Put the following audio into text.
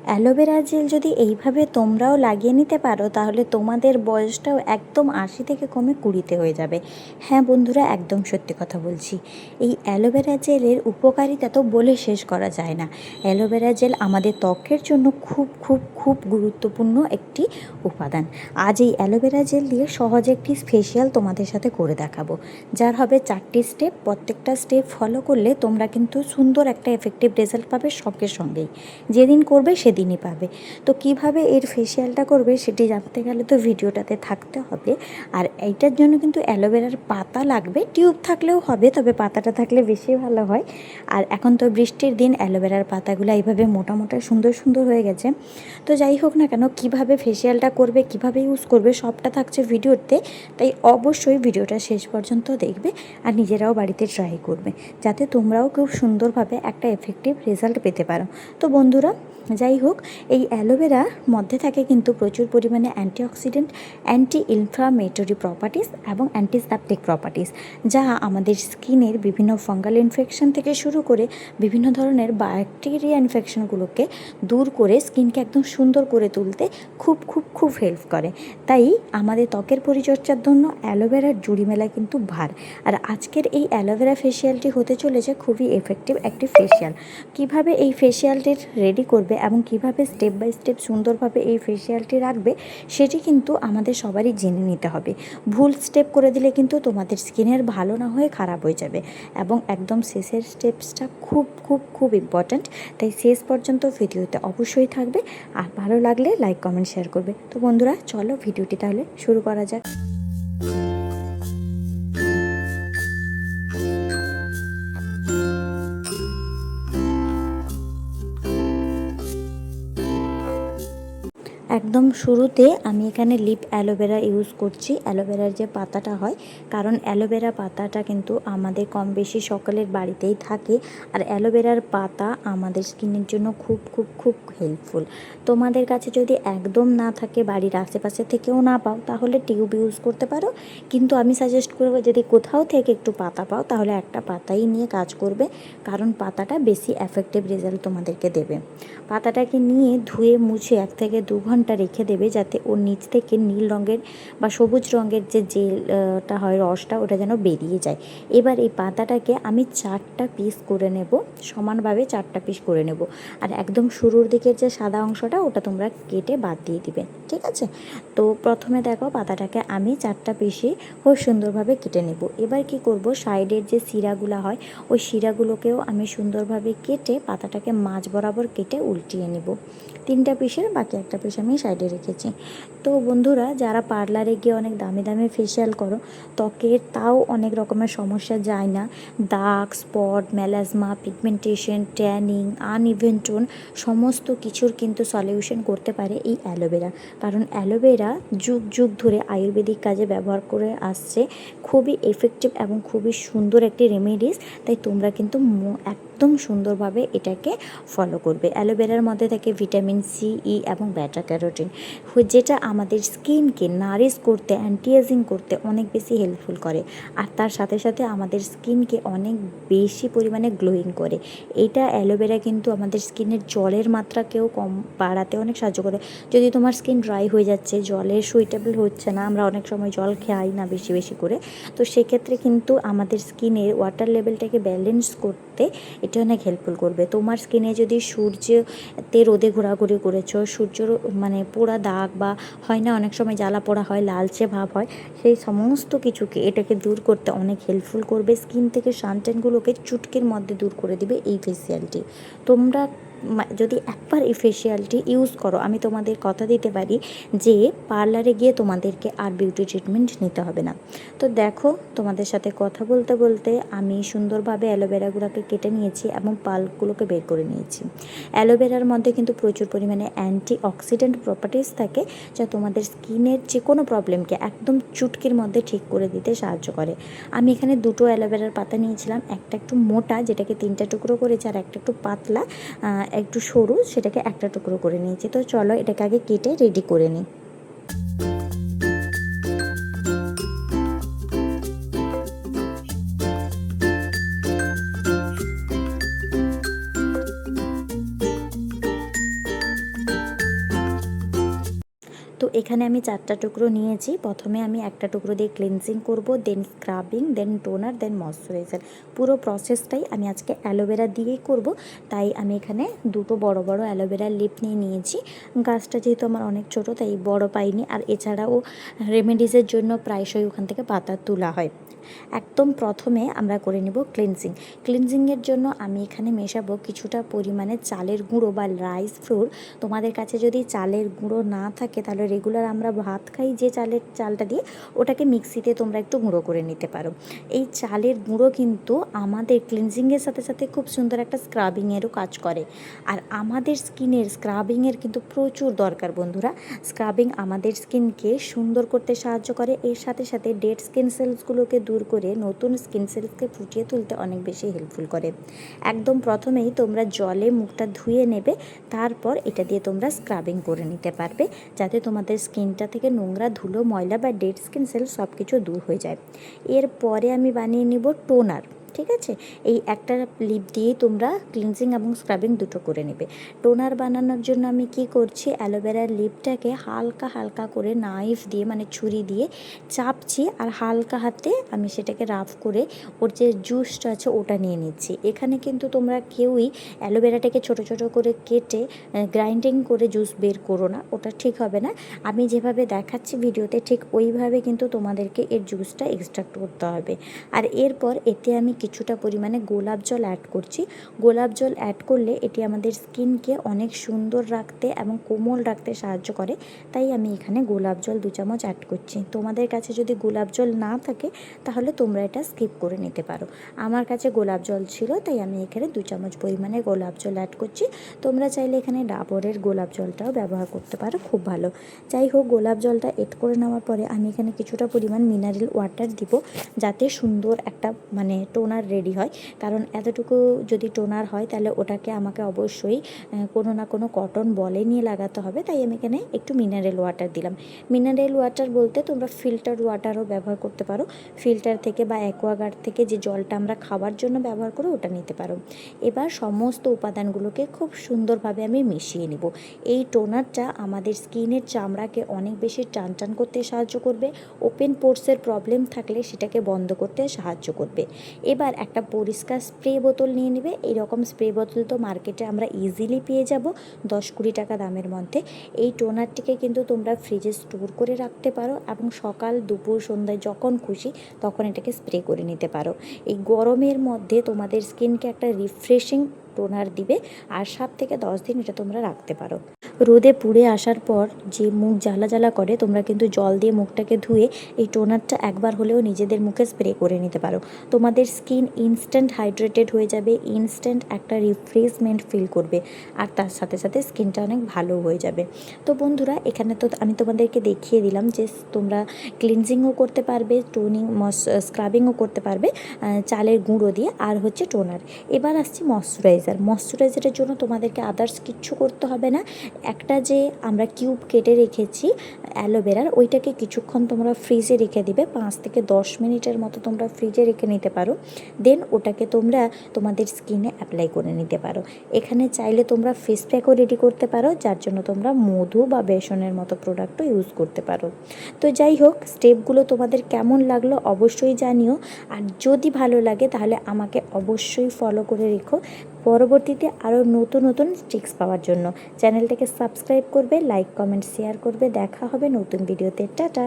Aloe vera gel যদি এইভাবে তোমরাও লাগিয়ে নিতে পারো তাহলে তোমাদের বয়সটাও একদম ৮০ থেকে কমে ২০-তে হয়ে যাবে। হ্যাঁ বন্ধুরা, একদম সত্যি কথা বলছি। এই অ্যালোভেরা জেলের উপকারিতা তো বলে শেষ করা যায় না। অ্যালোভেরা জেল আমাদের ত্বকের জন্য খুব খুব খুব গুরুত্বপূর্ণ একটি উপাদান। আজ এই অ্যালোভেরা জেল দিয়ে সহজে একটি ফেসিয়াল তোমাদের সাথে করে দেখাবো, যার হবে ৪টি স্টেপ। প্রত্যেকটা স্টেপ ফলো করলে তোমরা কিন্তু সুন্দর একটা এফেক্টিভ রেজাল্ট পাবে সঙ্গে সঙ্গেই। যেদিন করবে সেদিনই পাবে। তো কিভাবে এর ফেসিয়ালটা করবে সেটি জানতে গেলে তো ভিডিওটাতে থাকতে হবে। আর এইটার জন্য কিন্তু অ্যালোভেরার পাতা লাগবে, টিউব থাকলেও হবে, তবে পাতাটা থাকলে বেশি ভালো হয়। আর এখন তো বৃষ্টির দিন, অ্যালোভেরার পাতাগুলো এইভাবে মোটা মোটা সুন্দর সুন্দর হয়ে গেছে। তো যাই হোক না কেন, কিভাবে ফেসিয়ালটা করবে, কিভাবে ইউজ করবে, সবটা থাকছে ভিডিওতে। তাই অবশ্যই ভিডিওটা শেষ পর্যন্ত দেখবে আর নিজেরাও বাড়িতে ট্রাই করবে, যাতে তোমরাও খুব সুন্দরভাবে একটা এফেক্টিভ রেজাল্ট পেতে পারো। তো বন্ধুরা, যাই হোক, এই অ্যালোভেরার মধ্যে থাকে কিন্তু প্রচুর পরিমাণে অ্যান্টিঅক্সিডেন্ট, অ্যান্টি ইনফ্লামেটরি প্রপার্টিস এবং অ্যান্টিসেপটিক প্রপার্টিস, যা আমাদের স্কিনের বিভিন্ন ফাঙ্গাল ইনফেকশন থেকে শুরু করে বিভিন্ন ধরনের ব্যাকটেরিয়া ইনফেকশনগুলোকে দূর করে স্কিনকে একদম সুন্দর করে তুলতে খুব খুব খুব হেল্প করে। তাই আমাদের ত্বকের পরিচর্যার জন্য অ্যালোভেরার জুড়ি মেলা কিন্তু ভার। আর আজকের এই অ্যালোভেরা ফেসিয়ালটি হতে চলেছে খুবই এফেক্টিভ একটি ফেসিয়াল। কিভাবে এই ফেসিয়ালটি রেডি করবে এবং কিভাবে স্টেপ বাই স্টেপ সুন্দরভাবে এই ফেসিয়ালটি রাখবে সেটি কিন্তু আমাদের সবারই জেনে নিতে হবে। ভুল স্টেপ করে দিলে কিন্তু তোমাদের স্কিনের ভালো না হয়ে খারাপ হয়ে যাবে, এবং একদম শেষের স্টেপসটা খুব খুব খুব ইম্পর্ট্যান্ট। তাই শেষ পর্যন্ত ভিডিওতে অবশ্যই থাকবে, আর ভালো লাগলে লাইক কমেন্ট শেয়ার করবে। তো বন্ধুরা, চলো ভিডিওটি তাহলে শুরু করা যাক। একদম শুরুতে আমি এখানে লিপ অ্যালোভেরা ইউজ করছি, অ্যালোভেরার যে পাতাটা হয়, কারণ অ্যালোভেরা পাতাটা কিন্তু আমাদের কম বেশি সকলের বাড়িতেই থাকে। আর অ্যালোভেরার পাতা আমাদের স্কিনের জন্য খুব খুব খুব হেল্পফুল। তোমাদের কাছে যদি একদম না থাকে, বাড়ির আশেপাশে থেকেও না পাও, তাহলে টিউব ইউজ করতে পারো। কিন্তু আমি সাজেস্ট করবো, যদি কোথাও থেকে একটু পাতা পাও তাহলে একটা পাতাই নিয়ে কাজ করবে, কারণ পাতাটা বেশি এফেক্টিভ রেজাল্ট তোমাদেরকে দেবে। পাতাটাকে নিয়ে ধুয়ে মুছে 1 থেকে 2 ঘন্টা রেখে দেবে, যাতে ওর নিচ থেকে নীল রঙের বা সবুজ রঙের যে জেলটা হয়, রসটা, ওটা যেন বেরিয়ে যায়। এবার এই পাতাটাকে আমি 4টা পিস করে নেব, সমানভাবে 4টা পিস করে নেব। আর একদম শুরুর দিকের যে সাদা অংশটা, ওটা তোমরা কেটে বাদ দিয়ে দিবে, ঠিক আছে? তো প্রথমে দেখো, পাতাটাকে আমি 4টা পিসই খুব সুন্দরভাবে কেটে নেব। এবার কি করব, সাইডের যে শিরাগুলো হয়, ওই শিরাগুলোকেও আমি সুন্দরভাবে কেটে পাতাটাকে মাঝ বরাবর কেটে উল্টিয়ে নেব। 3টা পিসের বাকি একটা পিস আমি সাইডে রেখেছি। তো বন্ধুরা, যারা পার্লারে গিয়ে অনেক দামি দামি ফেসিয়াল করো, ত্বকের তাও অনেক রকমের সমস্যা যায় না, দাগ, spot, melasma, pigmentation, tanning, uneven tone, সমস্ত কিছুর কিন্তু সলিউশন করতে পারে এই অ্যালোভেরা। কারণ অ্যালোভেরা যুগ যুগ ধরে আয়ুর্বেদিক কাজে ব্যবহার করে আসছে, খুবই এফেক্টিভ এবং খুবই সুন্দর একটি রেমেডিস। তাই তোমরা কিন্তু একদম সুন্দরভাবে এটাকে ফলো করবে। অ্যালোভেরার মধ্যে থাকে ভিটামিন সি, ই এবং বেটা ক্যারোটিন, যেটা আমাদের স্কিনকে নারিশ করতে, অ্যান্টি এজিং করতে অনেক বেশি হেল্পফুল করে। আর তার সাথে সাথে আমাদের স্কিনকে অনেক বেশি পরিমাণে গ্লোয়িং করে। এইটা অ্যালোভেরা কিন্তু আমাদের স্কিনের জলের মাত্রাকেও কম বাড়াতে অনেক সাহায্য করে। যদি তোমার স্কিন ড্রাই হয়ে যাচ্ছে, জলের সুইটেবল হচ্ছে না, আমরা অনেক সময় জল খাই না বেশি বেশি করে, তো সেক্ষেত্রে কিন্তু আমাদের স্কিনের ওয়াটার লেভেলটাকে ব্যালেন্স করতে এটা অনেক হেল্পফুল করবে। তোমার স্কিনে যদি সূর্যতে রোদে ঘোরাঘুরি করেছো, সূর্যর মানে পোড়া দাগ বা হয় না অনেক সময় জ্বালা পোড়া হয়, লালচে ভাব হয়, সেই সমস্ত কিছুকে এটাকে দূর করতে অনেক হেল্পফুল করবে। স্কিন থেকে সানটেনগুলোকে চুটকির মধ্যে দূর করে দিবে এই ফেসিয়ালটি। তোমরা যদি একবার এই ফেসিয়ালটি ইউজ করো, আমি তোমাদের কথা দিতে পারি যে পার্লারে গিয়ে তোমাদেরকে আর বিউটি ট্রিটমেন্ট নিতে হবে না। তো দেখো, তোমাদের সাথে কথা বলতে বলতে আমি সুন্দরভাবে অ্যালোভেরাগুলোকে কেটে নিয়েছি এবং পাল্পগুলোকে বের করে নিয়েছি। অ্যালোভেরার মধ্যে কিন্তু প্রচুর পরিমাণে অ্যান্টি অক্সিডেন্ট প্রপার্টিস থাকে, যা তোমাদের স্কিনের যে কোনো প্রবলেমকে একদম চুটকির মধ্যে ঠিক করে দিতে সাহায্য করে। আমি এখানে 2টো অ্যালোভেরার পাতা নিয়েছিলাম, একটা একটু মোটা যেটাকে 3টা টুকরো করেছি, আর একটা একটু পাতলা একটু সরু, সেটাকে একটা টুকরো করে নিয়েছি। তো চলো এটাকে আগে কেটে রেডি করে নিই। তো এখানে আমি 4টা টুকরো নিয়েছি। প্রথমে আমি একটা টুকরো দিয়ে ক্লিনজিং করব, দেন স্ক্রাবিং, দেন টোনার, দেন ময়শ্চারাইজার। পুরো প্রসেসটাই আমি আজকে অ্যালোভেরা দিয়েই করব, তাই আমি এখানে দুটো বড় বড় অ্যালোভেরার লিপ নিয়ে নিয়েছি। গাছটা যেহেতু আমার অনেক ছোট, তাই বড় পাইনি। আর এছাড়াও রেমেডিসের জন্য প্রায়শই ওখান থেকে পাতা তোলা হয়। একদম প্রথমে আমরা করে নেব ক্লিনজিং। ক্লিনজিংয়ের জন্য আমি এখানে মেশাবো কিছুটা পরিমাণে চালের গুঁড়ো বা রাইস ফ্লোর। তোমাদের কাছে যদি চালের গুঁড়ো না থাকে তাহলে রেগুলার আমরা ভাত খাই যে চালটা দিয়ে, ওটাকে মিক্সিতে তোমরা একটু গুঁড়ো করে নিতে পারো। এই চালের গুঁড়ো কিন্তু আমাদের ক্লিনজিংয়ের সাথে সাথে খুব সুন্দর একটা স্ক্রাবিংয়েরও কাজ করে। আর আমাদের স্কিনের স্ক্রাবিংয়ের কিন্তু প্রচুর দরকার বন্ধুরা। স্ক্রাবিং আমাদের স্কিনকে সুন্দর করতে সাহায্য করে, এর সাথে সাথে ডেড স্কিন সেলসগুলোকে দূর করে নতুন স্কিন সেলসকে ফুটিয়ে তুলতে অনেক বেশি হেল্পফুল করে। একদম প্রথমেই তোমরা জলে মুখটা ধুয়ে নেবে, তারপর এটা দিয়ে তোমরা স্ক্রাবিং করে নিতে পারবে, যাতে তোমাদের স্কিনটা থেকে নোংরা, ধুলো, ময়লা বা ডেড স্কিন সেল সব কিছু দূর হয়ে যায়। এরপরে আমি বানিয়ে নিব টোনার। ঠিক আছে, এই একটা লিপ দিয়েই তোমরা ক্লিনজিং এবং স্ক্রাবিং দুটো করে নেবে। টোনার বানানোর জন্য আমি কি করছি, অ্যালোভেরার লিপটাকে হালকা হালকা করে নাইফ দিয়ে মানে ছুরি দিয়ে চাপছি, আর হালকা হাতে আমি সেটাকে রাফ করে ওর যে জুসটা আছে ওটা নিয়ে নিচ্ছি। এখানে কিন্তু তোমরা কেউই অ্যালোভেরাটাকে ছোট ছোট করে কেটে গ্রাইন্ডিং করে জুস বের করো না, ওটা ঠিক হবে না। আমি যেভাবে দেখাচ্ছি ভিডিওতে ঠিক ওইভাবে কিন্তু তোমাদেরকে এর জুসটা এক্সট্রাক্ট করতে হবে। আর এরপর এতে আমি কিছুটা পরিমাণে গোলাপ জল অ্যাড করছি। গোলাপ জল অ্যাড করলে এটি আমাদের স্কিনকে অনেক সুন্দর রাখতে এবং কোমল রাখতে সাহায্য করে, তাই আমি এখানে গোলাপ জল 2 চামচ অ্যাড করছি। তোমাদের কাছে যদি গোলাপ জল না থাকে তাহলে তোমরা এটা স্কিপ করে নিতে পারো। আমার কাছে গোলাপ জল ছিল, তাই আমি এখানে 2 চামচ পরিমাণে গোলাপ জল অ্যাড করছি। তোমরা চাইলে এখানে ডাবরের গোলাপ জলটাও ব্যবহার করতে পারো, খুব ভালো। যাই হোক, গোলাপ জলটা এড করে নেওয়ার পরে আমি এখানে কিছুটা পরিমাণ মিনারেল ওয়াটার দিব, যাতে সুন্দর একটা মানে টোনার রেডি হয়। কারণ এতটুকু যদি টোনার হয় তাহলে ওটাকে আমাকে অবশ্যই কোনো না কোনো কটন বলে নিয়ে লাগাতে হবে, তাই আমি এখানে একটু মিনারেল ওয়াটার দিলাম। মিনারেল ওয়াটার বলতে তোমরা ফিল্টার ওয়াটারও ব্যবহার করতে পারো, ফিল্টার থেকে বা অ্যাকোয়াগার্ড থেকে যে জলটা আমরা খাওয়ার জন্য ব্যবহার করি ওটা নিতে পারো। এবার সমস্ত উপাদানগুলোকে খুব সুন্দরভাবে আমি মিশিয়ে নিব। এই টোনারটা আমাদের স্কিনের চামড়াকে অনেক বেশি টান টান করতে সাহায্য করবে, ওপেন পোর্সের প্রবলেম থাকলে সেটাকে বন্ধ করতে সাহায্য করবে। এবার একটা পরিষ্কার স্প্রে বোতল নিয়ে নেবে। এইরকম স্প্রে বোতল তো মার্কেটে আমরা ইজিলি পেয়ে যাব 10-20 টাকা দামের মধ্যে। এই টোনারটিকে কিন্তু তোমরা ফ্রিজে স্টোর করে রাখতে পারো এবং সকাল, দুপুর, সন্ধ্যায় যখন খুশি তখন এটাকে স্প্রে করে নিতে পারো। এই গরমের মধ্যে তোমাদের স্কিনকে একটা রিফ্রেশিং টোনার দিবে, আর 7 থেকে 10 দিন এটা তোমরা রাখতে পারো। রোদে পুড়ে আসার পর যে মুখ জ্বালা জ্বালা করে, তোমরা কিন্তু জল দিয়ে মুখটাকে ধুয়ে এই টোনারটা একবার হলেও নিজেদের মুখে স্প্রে করে নিতে পারো। তোমাদের স্কিন ইনস্ট্যান্ট হাইড্রেটেড হয়ে যাবে, ইনস্ট্যান্ট একটা রিফ্রেশমেন্ট ফিল করবে, আর তার সাথে সাথে স্কিনটা অনেক ভালো হয়ে যাবে। তো বন্ধুরা, এখানে তো আমি তোমাদেরকে দেখিয়ে দিলাম যে তোমরা ক্লিনজিংও করতে পারবে, টোনিং স্ক্রাবিংও করতে পারবে চালের গুঁড়ো দিয়ে, আর হচ্ছে টোনার। এবার আসছি ময়শ্চারাইজারের জন্য তোমাদেরকে আদার্স কিচ্ছু করতে হবে না। একটা যে আমরা কিউব কেটে রেখেছি অ্যালোভেরার, ওইটাকে কিছুক্ষণ তোমরা ফ্রিজে রেখে দিবে, 5 থেকে 10 মিনিটের মতো তোমরা ফ্রিজে রেখে নিতে পারো। দেন ওটাকে তোমরা তোমাদের স্কিনে অ্যাপ্লাই করে নিতে পারো। এখানে চাইলে তোমরা ফেস প্যাকও রেডি করতে পারো, যার জন্য তোমরা মধু বা বেসনের মতো প্রোডাক্টও ইউজ করতে পারো। তো যাই হোক, স্টেপগুলো তোমাদের কেমন লাগলো অবশ্যই জানিও, আর যদি ভালো লাগে তাহলে আমাকে অবশ্যই ফলো করে রেখো পরবর্তীতে আরও নতুন নতুন ট্রিক্স পাওয়ার জন্য। চ্যানেলটাকে সাবস্ক্রাইব করবে, লাইক, কমেন্ট, শেয়ার করবে। দেখা হবে নতুন ভিডিওতে। টাটা।